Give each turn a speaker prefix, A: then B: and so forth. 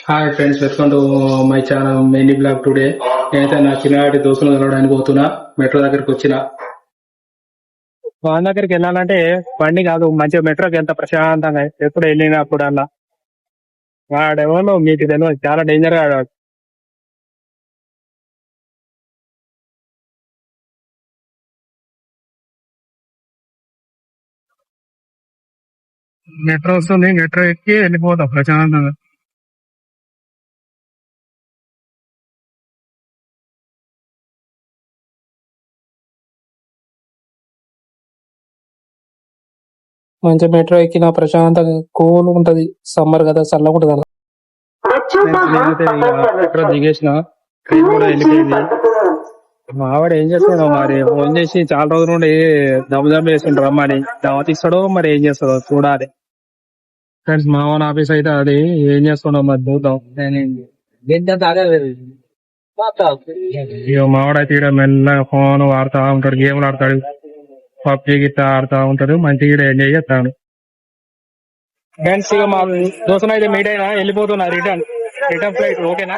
A: Hi friends, welcome to my channel main blog. Today నేనైతే నా చిన్ననాటి దోస్తులు కలవడానికి పోతున్నా. మెట్రో దగ్గరికి వచ్చిన.
B: వాన్ దగ్గరికి వెళ్ళాలంటే బండి కాదు, మంచిగా మెట్రోకి ఎంత ప్రశాంతంగా ఎప్పుడు వెళ్ళినప్పుడు అలా. వాడెవరో మీకు తెలియదు, చాలా డేంజర్ గా ఆడాడు. మెట్రో వస్తుంది, మెట్రో ఎక్కి వెళ్ళిపోతాం ప్రశాంతంగా.
C: మంచి మెట్రో ఎక్కిన ప్రశాంతంగా కూల్ ఉంటది. సమ్మర్ కదా, చల్లగా ఉంటది అలా.
B: నేనైతే మెట్రో దిగేసిన, ట్రైన్ కూడా వెళ్ళిపోయింది. మా ఆవిడ ఏం చేస్తాడో మరి, ఫోన్ చేసి చాలా రోజుల నుండి దమ్ చేస్తుండ్రు రమ్మని. దావత్ ఇస్తాడో మరి ఏం చేస్తాడో చూడాలి. ఫ్రెండ్స్, మా ఓన్ ఆఫీస్ అయితే అది ఏం చేస్తున్నాం మరి చూద్దాం. ఇక మావాడైతే ఇక్కడ మెల్లగా ఫోన్ వాడుతా ఉంటాడు, గేమ్లు ఆడతాడు, పబ్జి గిట్ట ఆడుతా ఉంటాడు, మంచిగా ఎంజాయ్ చేస్తాడు. ఫ్రెండ్స్, ఇక మా దోస్తులు అయితే మీట్ అయినా వెళ్ళిపోతున్నా. రిటర్న్ ఫ్లైట్ ఓకేనా.